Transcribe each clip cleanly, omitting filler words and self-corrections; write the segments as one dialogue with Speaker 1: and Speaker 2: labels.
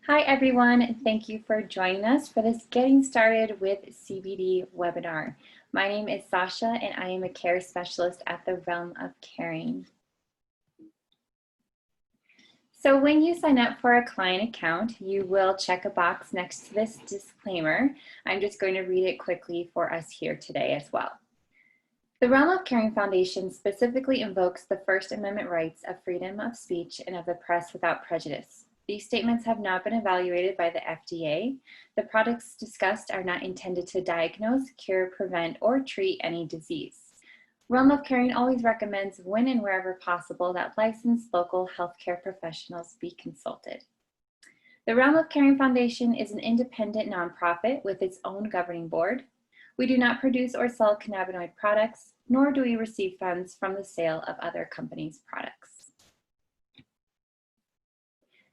Speaker 1: Hi everyone, and thank you for joining us for this Getting Started with CBD webinar. My name is Sasha and I am a care specialist at the Realm of Caring. So when you sign up for a client account, you will check a box next to this disclaimer. I'm just going to read it quickly for us here today as well. The Realm of Caring Foundation specifically invokes the First Amendment rights of freedom of speech and of the press without prejudice. These statements have not been evaluated by the FDA. The products discussed are not intended to diagnose, cure, prevent, or treat any disease. Realm of Caring always recommends when and wherever possible that licensed local healthcare professionals be consulted. The Realm of Caring Foundation is an independent nonprofit with its own governing board. We do not produce or sell cannabinoid products, nor do we receive funds from the sale of other companies' products.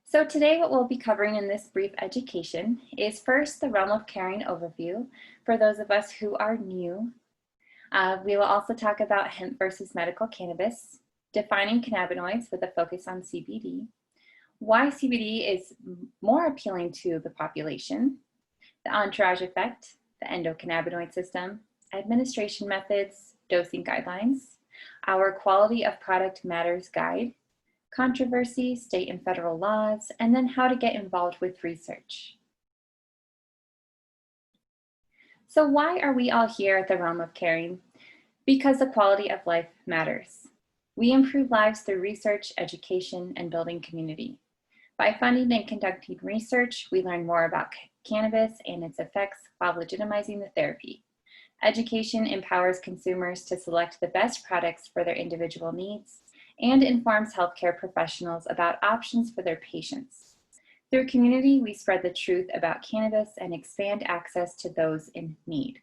Speaker 1: So today what we'll be covering in this brief education is first the Realm of Caring overview for those of us who are new. We will also talk about hemp versus medical cannabis, defining cannabinoids with a focus on CBD, why CBD is more appealing to the population, the entourage effect, the endocannabinoid system, administration methods, dosing guidelines, our Quality of Product Matters Guide, controversy, state and federal laws, and then how to get involved with research. So why are we all here at the Realm of Caring? Because the quality of life matters. We improve lives through research, education, and building community. By funding and conducting research, we learn more about cannabis and its effects while legitimizing the therapy. Education empowers consumers to select the best products for their individual needs and informs healthcare professionals about options for their patients. Through community, we spread the truth about cannabis and expand access to those in need.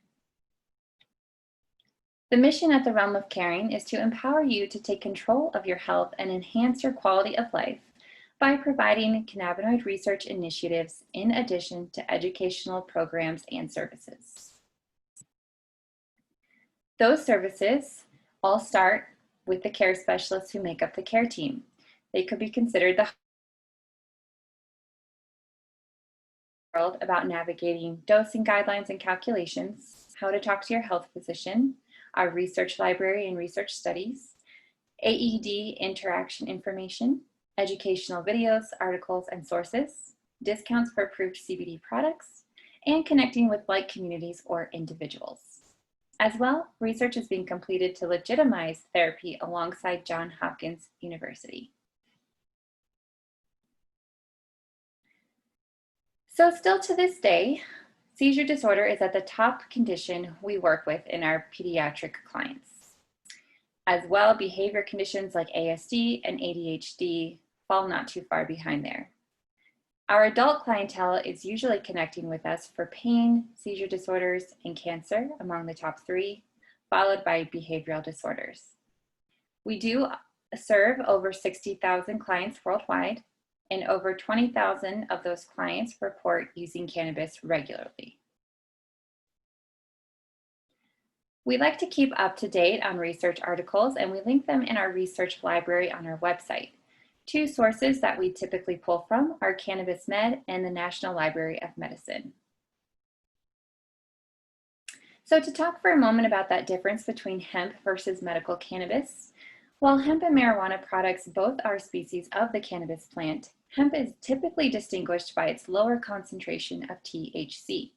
Speaker 1: The mission at the Realm of Caring is to empower you to take control of your health and enhance your quality of life by providing cannabinoid research initiatives in addition to educational programs and services. Those services all start with the care specialists who make up the care team. They could be considered the world about navigating dosing guidelines and calculations, how to talk to your health physician, our research library and research studies, AED interaction information, educational videos, articles, and sources, discounts for approved CBD products, and connecting with like communities or individuals. As well, research is being completed to legitimize therapy alongside Johns Hopkins University. So still to this day, seizure disorder is at the top condition we work with in our pediatric clients. As well, behavior conditions like ASD and ADHD fall not too far behind there. Our adult clientele is usually connecting with us for pain, seizure disorders, and cancer among the top three, followed by behavioral disorders. We do serve over 60,000 clients worldwide, and over 20,000 of those clients report using cannabis regularly. We like to keep up to date on research articles, and we link them in our research library on our website. Two sources that we typically pull from are Cannabis Med and the National Library of Medicine. So to talk for a moment about that difference between hemp versus medical cannabis, while hemp and marijuana products both are species of the cannabis plant, hemp is typically distinguished by its lower concentration of THC.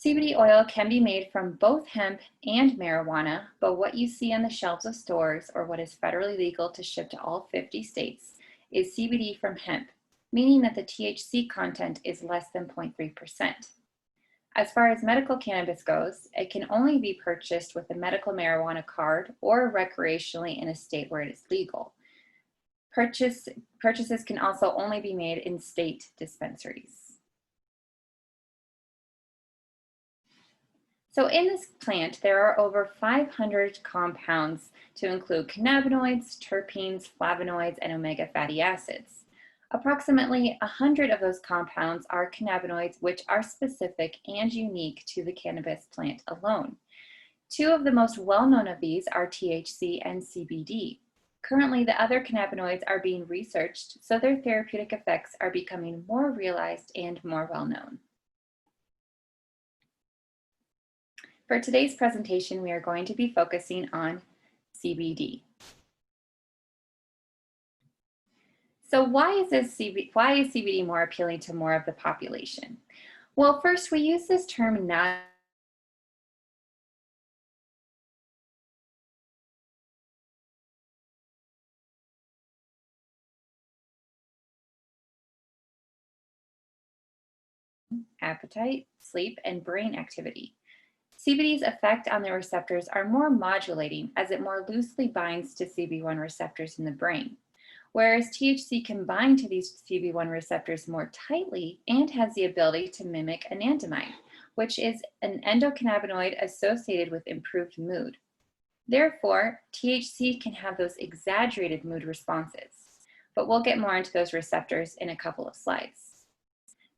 Speaker 1: CBD oil can be made from both hemp and marijuana, but what you see on the shelves of stores or what is federally legal to ship to all 50 states is CBD from hemp, meaning that the THC content is less than 0.3%. As far as medical cannabis goes, it can only be purchased with a medical marijuana card or recreationally in a state where it is legal. Purchases can also only be made in state dispensaries. So in this plant, there are over 500 compounds to include cannabinoids, terpenes, flavonoids, and omega fatty acids. Approximately 100 of those compounds are cannabinoids, which are specific and unique to the cannabis plant alone. Two of the most well-known of these are THC and CBD. Currently, the other cannabinoids are being researched, so their therapeutic effects are becoming more realized and more well known. For today's presentation, we are going to be focusing on CBD. So why is CBD more appealing to more of the population? Well, first, we use this term not appetite, sleep, and brain activity. CBD's effect on the receptors are more modulating as it more loosely binds to CB1 receptors in the brain, whereas THC can bind to these CB1 receptors more tightly and has the ability to mimic anandamide, which is an endocannabinoid associated with improved mood. Therefore, THC can have those exaggerated mood responses, but we'll get more into those receptors in a couple of slides.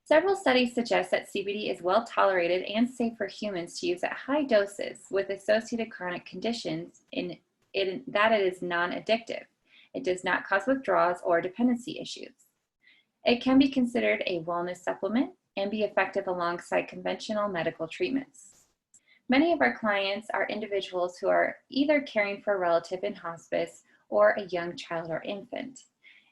Speaker 1: Several studies suggest that CBD is well tolerated and safe for humans to use at high doses with associated chronic conditions that it is non-addictive. It does not cause withdrawals or dependency issues. It can be considered a wellness supplement and be effective alongside conventional medical treatments. Many of our clients are individuals who are either caring for a relative in hospice or a young child or infant.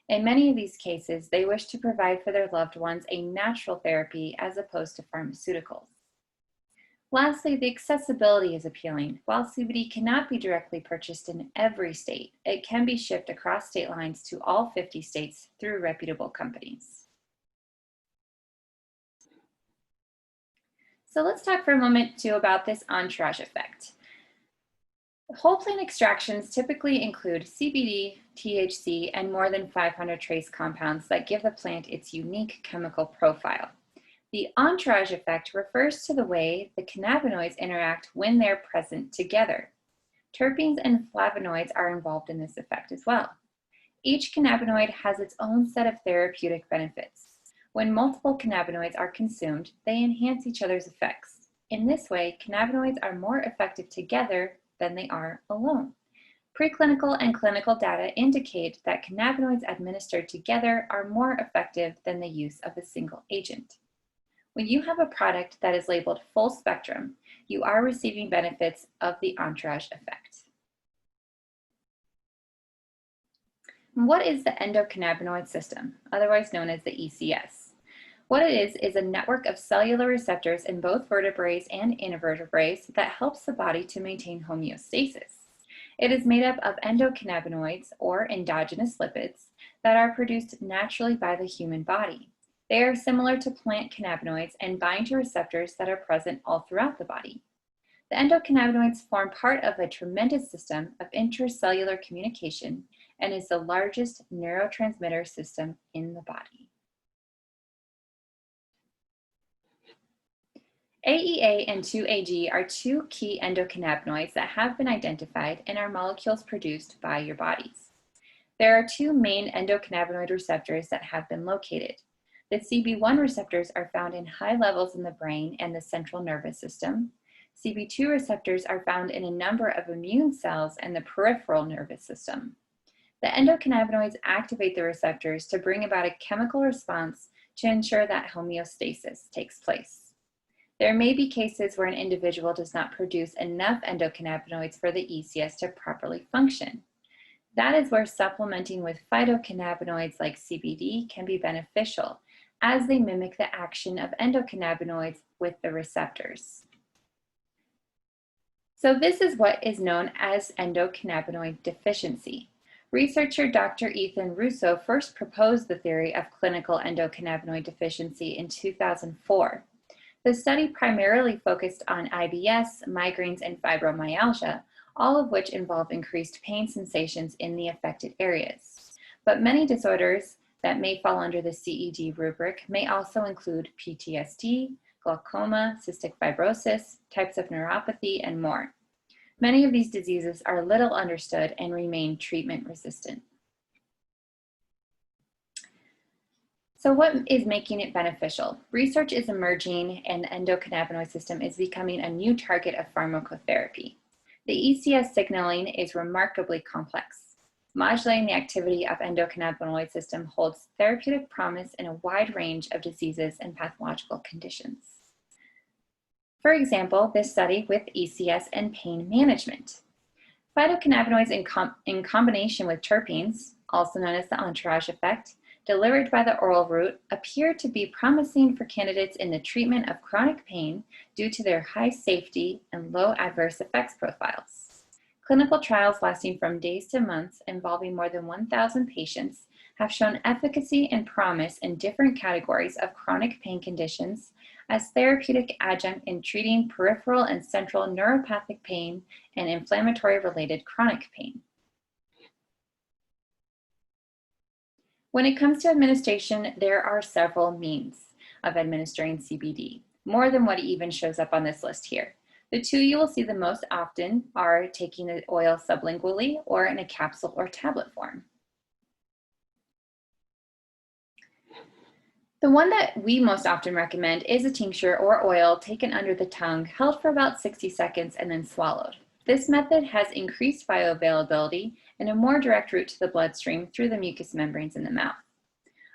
Speaker 1: In many of these cases, they wish to provide for their loved ones a natural therapy as opposed to pharmaceuticals. Lastly, the accessibility is appealing. While CBD cannot be directly purchased in every state, it can be shipped across state lines to all 50 states through reputable companies. So let's talk for a moment too about this entourage effect. Whole plant extractions typically include CBD, THC, and more than 500 trace compounds that give the plant its unique chemical profile. The entourage effect refers to the way the cannabinoids interact when they're present together. Terpenes and flavonoids are involved in this effect as well. Each cannabinoid has its own set of therapeutic benefits. When multiple cannabinoids are consumed, they enhance each other's effects. In this way, cannabinoids are more effective together than they are alone. Preclinical and clinical data indicate that cannabinoids administered together are more effective than the use of a single agent. When you have a product that is labeled full spectrum, you are receiving benefits of the entourage effect. What is the endocannabinoid system, otherwise known as the ECS? What it is a network of cellular receptors in both vertebrates and invertebrates that helps the body to maintain homeostasis. It is made up of endocannabinoids, or endogenous lipids, that are produced naturally by the human body. They are similar to plant cannabinoids and bind to receptors that are present all throughout the body. The endocannabinoids form part of a tremendous system of intracellular communication and is the largest neurotransmitter system in the body. AEA and 2-AG are two key endocannabinoids that have been identified and are molecules produced by your bodies. There are two main endocannabinoid receptors that have been located. The CB1 receptors are found in high levels in the brain and the central nervous system. CB2 receptors are found in a number of immune cells and the peripheral nervous system. The endocannabinoids activate the receptors to bring about a chemical response to ensure that homeostasis takes place. There may be cases where an individual does not produce enough endocannabinoids for the ECS to properly function. That is where supplementing with phytocannabinoids like CBD can be beneficial, as they mimic the action of endocannabinoids with the receptors. So this is what is known as endocannabinoid deficiency. Researcher Dr. Ethan Russo first proposed the theory of clinical endocannabinoid deficiency in 2004. The study primarily focused on IBS, migraines, and fibromyalgia, all of which involve increased pain sensations in the affected areas. But many disorders that may fall under the CED rubric may also include PTSD, glaucoma, cystic fibrosis, types of neuropathy, and more. Many of these diseases are little understood and remain treatment resistant. So what is making it beneficial? Research is emerging and the endocannabinoid system is becoming a new target of pharmacotherapy. The ECS signaling is remarkably complex. Modulating the activity of endocannabinoid system holds therapeutic promise in a wide range of diseases and pathological conditions. For example, this study with ECS and pain management. Phytocannabinoids in combination with terpenes, also known as the entourage effect, delivered by the oral route, appear to be promising for candidates in the treatment of chronic pain due to their high safety and low adverse effects profiles. Clinical trials lasting from days to months involving more than 1,000 patients have shown efficacy and promise in different categories of chronic pain conditions as therapeutic adjunct in treating peripheral and central neuropathic pain and inflammatory-related chronic pain. When it comes to administration, there are several means of administering CBD, more than what even shows up on this list here. The two you will see the most often are taking the oil sublingually or in a capsule or tablet form. The one that we most often recommend is a tincture or oil taken under the tongue, held for about 60 seconds and then swallowed. This method has increased bioavailability and a more direct route to the bloodstream through the mucous membranes in the mouth.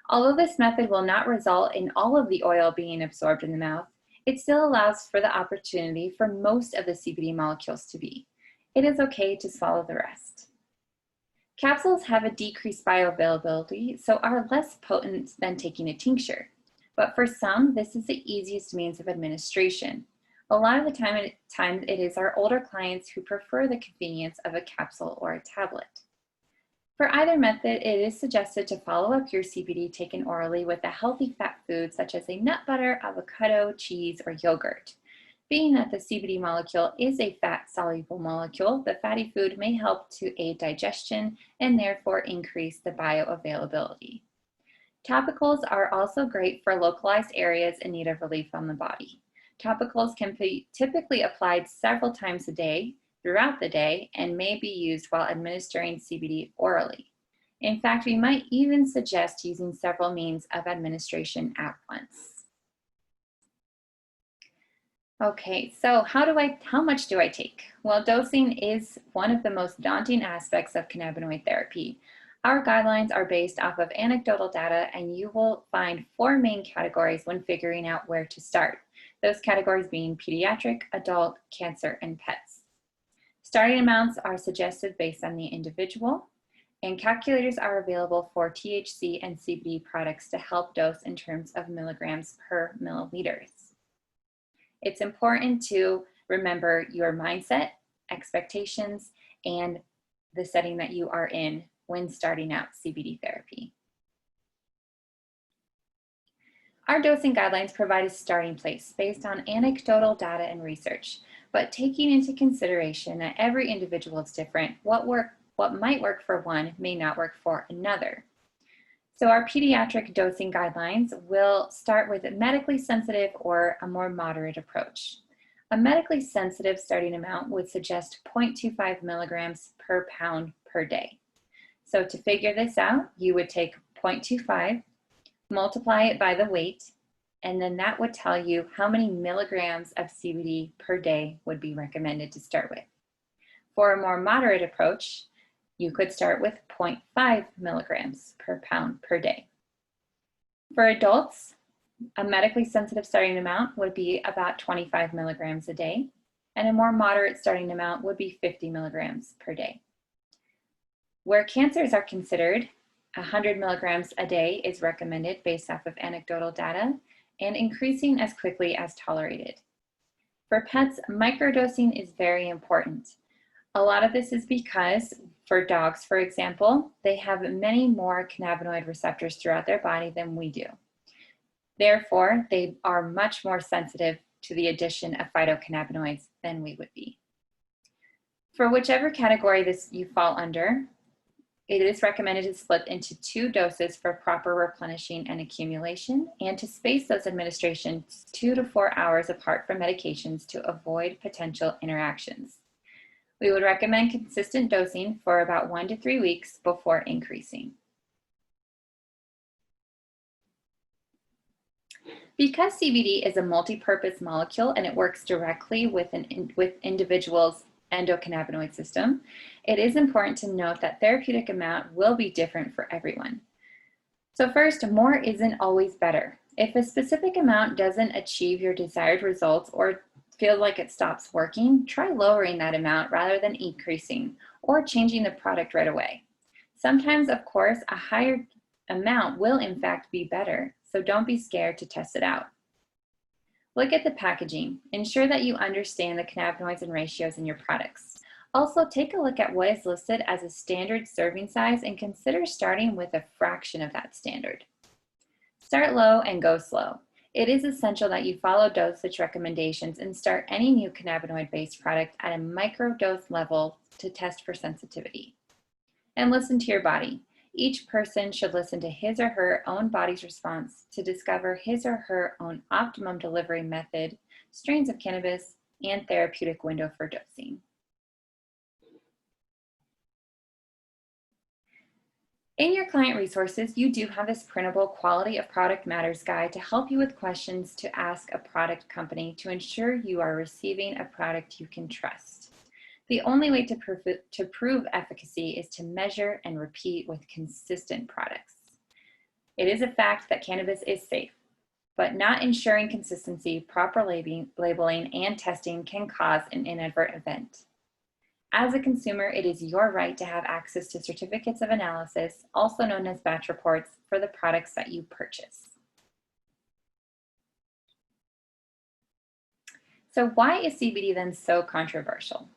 Speaker 1: Although this method will not result in all of the oil being absorbed in the mouth, it still allows for the opportunity for most of the CBD molecules to be. It is okay to swallow the rest. Capsules have a decreased bioavailability, so are less potent than taking a tincture. But for some, this is the easiest means of administration. A lot of the time it is our older clients who prefer the convenience of a capsule or a tablet. For either method, it is suggested to follow up your CBD taken orally with a healthy fat food such as a nut butter, avocado, cheese, or yogurt. Being that the CBD molecule is a fat-soluble molecule, the fatty food may help to aid digestion and therefore increase the bioavailability. Topicals are also great for localized areas in need of relief on the body. Topicals can be typically applied several times a day, throughout the day, and may be used while administering CBD orally. In fact, we might even suggest using several means of administration at once. Okay, so how much do I take? Well, dosing is one of the most daunting aspects of cannabinoid therapy. Our guidelines are based off of anecdotal data, and you will find 4 main categories when figuring out where to start. Those categories being pediatric, adult, cancer, and pets. Starting amounts are suggested based on the individual, and calculators are available for THC and CBD products to help dose in terms of milligrams per milliliters. It's important to remember your mindset, expectations, and the setting that you are in when starting out CBD therapy. Our dosing guidelines provide a starting place based on anecdotal data and research, but taking into consideration that every individual is different, what might work for one may not work for another. So our pediatric dosing guidelines will start with a medically sensitive or a more moderate approach. A medically sensitive starting amount would suggest 0.25 milligrams per pound per day. So to figure this out, you would take 0.25, multiply it by the weight, and then that would tell you how many milligrams of CBD per day would be recommended to start with. For a more moderate approach, you could start with 0.5 milligrams per pound per day. For adults, a medically sensitive starting amount would be about 25 milligrams a day, and a more moderate starting amount would be 50 milligrams per day. Where cancers are considered, 100 milligrams a day is recommended based off of anecdotal data and increasing as quickly as tolerated. For pets, microdosing is very important. A lot of this is because for dogs, for example, they have many more cannabinoid receptors throughout their body than we do. Therefore, they are much more sensitive to the addition of phytocannabinoids than we would be. For whichever category you fall under, it is recommended to split into 2 doses for proper replenishing and accumulation, and to space those administrations 2 to 4 hours apart from medications to avoid potential interactions. We would recommend consistent dosing for about 1 to 3 weeks before increasing. Because CBD is a multi-purpose molecule and it works directly with individuals' endocannabinoid system, it is important to note that therapeutic amount will be different for everyone. So first, more isn't always better. If a specific amount doesn't achieve your desired results or feels like it stops working, try lowering that amount rather than increasing or changing the product right away. Sometimes, of course, a higher amount will in fact be better, so don't be scared to test it out. Look at the packaging. Ensure that you understand the cannabinoids and ratios in your products. Also, take a look at what is listed as a standard serving size and consider starting with a fraction of that standard. Start low and go slow. It is essential that you follow dosage recommendations and start any new cannabinoid-based product at a microdose level to test for sensitivity. And listen to your body. Each person should listen to his or her own body's response to discover his or her own optimum delivery method, strains of cannabis, and therapeutic window for dosing. In your client resources, you do have this printable Quality of Product Matters guide to help you with questions to ask a product company to ensure you are receiving a product you can trust. The only way to prove efficacy is to measure and repeat with consistent products. It is a fact that cannabis is safe, but not ensuring consistency, proper labeling, and testing can cause an inadvertent event. As a consumer, it is your right to have access to certificates of analysis, also known as batch reports, for the products that you purchase. So why is CBD then so controversial?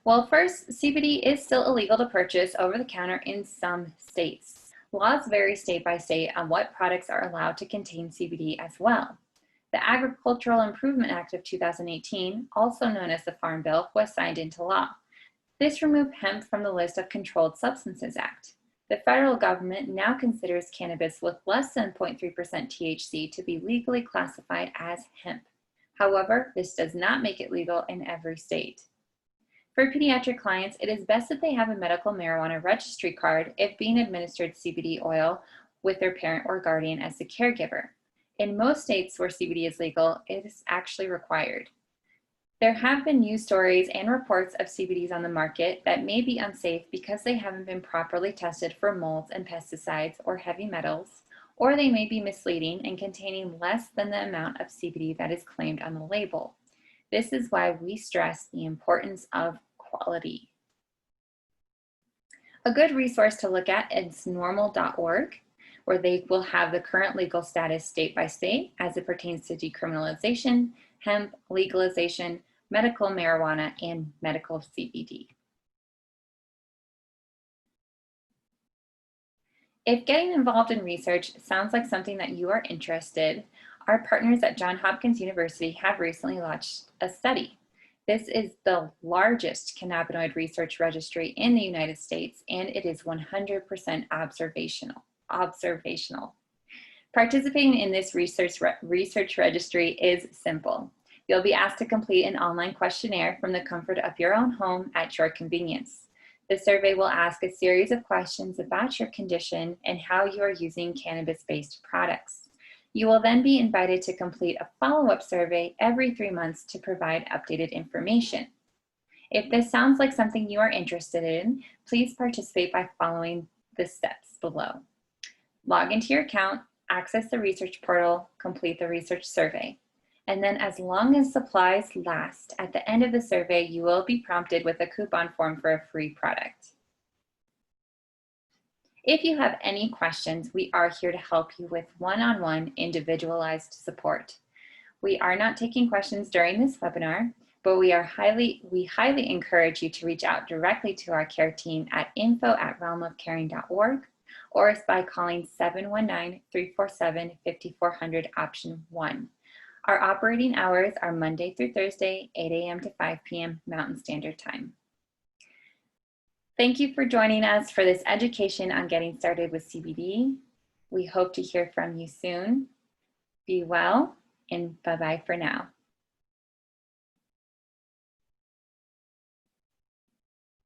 Speaker 1: Well, first, CBD is still illegal to purchase over the counter in some states. Laws vary state by state on what products are allowed to contain CBD as well. The Agricultural Improvement Act of 2018, also known as the Farm Bill, was signed into law. This removed hemp from the list of Controlled Substances Act. The federal government now considers cannabis with less than 0.3% THC to be legally classified as hemp. However, this does not make it legal in every state. For pediatric clients, it is best that they have a medical marijuana registry card if being administered CBD oil with their parent or guardian as the caregiver. In most states where CBD is legal, it is actually required. There have been news stories and reports of CBDs on the market that may be unsafe because they haven't been properly tested for molds and pesticides or heavy metals, or they may be misleading and containing less than the amount of CBD that is claimed on the label. This is why we stress the importance of quality. A good resource to look at is normal.org, where they will have the current legal status state by state as it pertains to decriminalization, hemp, legalization, medical marijuana, and medical CBD. If getting involved in research sounds like something that you are interested, our partners at Johns Hopkins University have recently launched a study. This is the largest cannabinoid research registry in the United States, and it is 100% observational. Participating in this research registry is simple. You'll be asked to complete an online questionnaire from the comfort of your own home at your convenience. The survey will ask a series of questions about your condition and how you are using cannabis-based products. You will then be invited to complete a follow-up survey every 3 months to provide updated information. If this sounds like something you are interested in, please participate by following the steps below. Log into your account, access the research portal, complete the research survey. And then as long as supplies last, at the end of the survey, you will be prompted with a coupon form for a free product. If you have any questions, we are here to help you with one-on-one individualized support. We are not taking questions during this webinar, but we highly encourage you to reach out directly to our care team at info@realmofcaring.org or by calling 719-347-5400 option 1. Our operating hours are Monday through Thursday, 8 a.m. to 5 p.m. Mountain Standard Time. Thank you for joining us for this education on getting started with CBD. We hope to hear from you soon. Be well, and bye-bye for now.